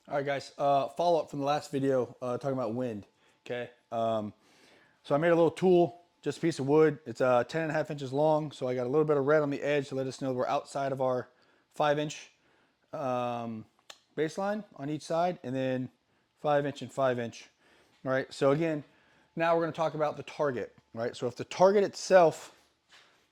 All right, guys, follow up from the last video talking about wind, okay? So I made a little tool, just a piece of wood. It's 10.5 inches long, so I got a little bit of red on the edge to let us know we're outside of our 5-inch baseline on each side, and then 5-inch and 5-inch. All right, so again, now we're gonna talk about the target, right? So if the target itself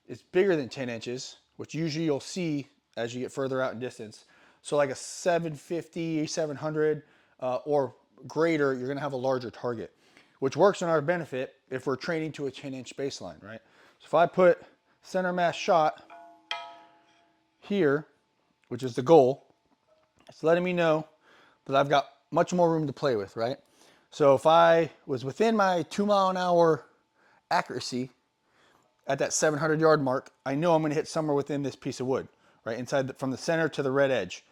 is bigger than 10 inches, which usually you'll see as you get further out in distance, so like a 750, 700 or greater, you're gonna have a larger target, which works in our benefit if we're training to a 10-inch baseline, right? So if I put center mass shot here, which is the goal, it's letting me know that I've got much more room to play with, right? So if I was within my 2-mile-an-hour accuracy at that 700-yard mark, I know I'm gonna hit somewhere within this piece of wood, right? From the center to the red edge.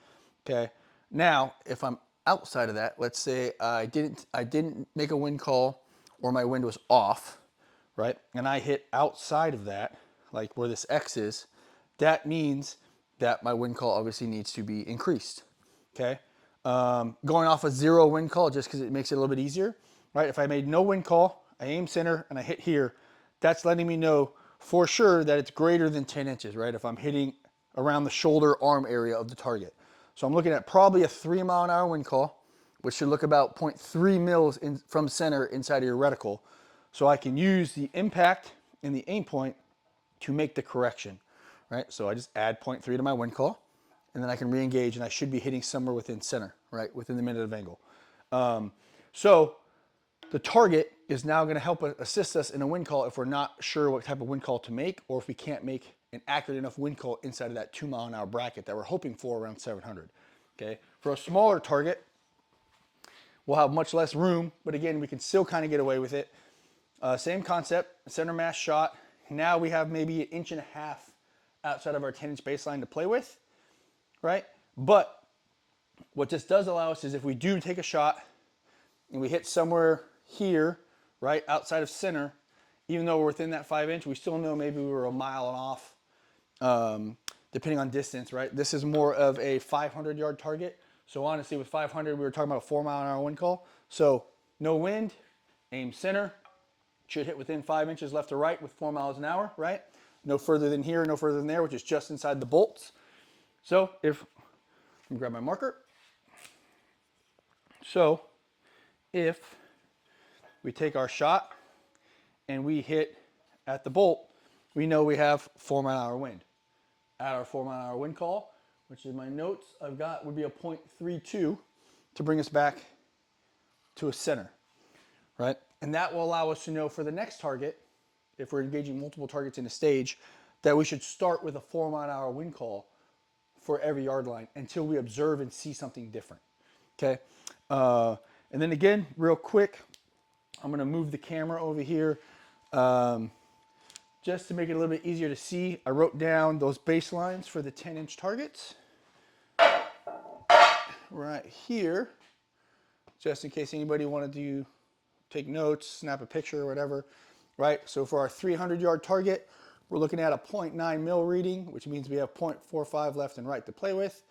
Okay. Now, if I'm outside of that, let's say I didn't make a wind call or my wind was off, right? And I hit outside of that, like where this X is, that means that my wind call obviously needs to be increased. Okay. Going off a 0 wind call just because it makes it a little bit easier, right? If I made no wind call, I aim center and I hit here, that's letting me know for sure that it's greater than 10 inches, right? If I'm hitting around the shoulder arm area of the target. So I'm looking at probably a 3-mile-an-hour wind call, which should look about 0.3 mils from center inside of your reticle. So I can use the impact and the aim point to make the correction, right? So I just add 0.3 to my wind call, and then I can re-engage, and I should be hitting somewhere within center, right? Within the minute of angle. So the target is now going to help assist us in a wind call if we're not sure what type of wind call to make, or if we can't make an accurate enough wind call inside of that 2-mile-an-hour bracket that we're hoping for around 700. Okay. For a smaller target, we'll have much less room, but again, we can still kind of get away with it. Same concept, center mass shot. Now we have maybe 1.5 inches outside of our 10-inch baseline to play with, right? But what this does allow us is if we do take a shot and we hit somewhere here, right, outside of center, even though we're within that 5-inch, we still know maybe we were a mile and off, depending on distance, right? This is more of a 500-yard target. So honestly, with 500, we were talking about a 4-mile-an-hour wind call. So no wind, aim center, should hit within 5 inches left to right with 4 miles an hour, right? No further than here, no further than there, which is just inside the bolts. So let me grab my marker. So if we take our shot and we hit at the bolt, we know we have 4-mile-an-hour wind. At our 4-mile-an-hour wind call, which is my notes I've got, would be a 0.32 to bring us back to a center, right? And that will allow us to know for the next target, if we're engaging multiple targets in a stage, that we should start with a 4-mile-an-hour wind call for every yard line until we observe and see something different, okay? And then again, real quick, I'm gonna move the camera over here just to make it a little bit easier to see. I wrote down those baselines for the 10-inch targets right here, just in case anybody wanted to take notes, snap a picture or whatever, right? So for our 300-yard target, we're looking at a 0.9 mil reading, which means we have 0.45 left and right to play with.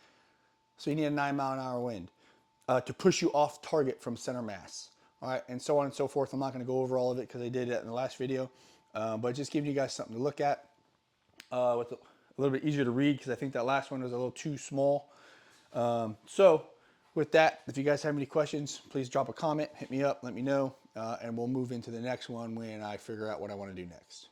So you need a 9-mile-an-hour wind to push you off target from center mass. All right, and so on and so forth. I'm not going to go over all of it because I did it in the last video, but just giving you guys something to look at with a little bit easier to read because I think that last one was a little too small. So with that, if you guys have any questions, please drop a comment, hit me up, let me know, and we'll move into the next one when I figure out what I want to do next.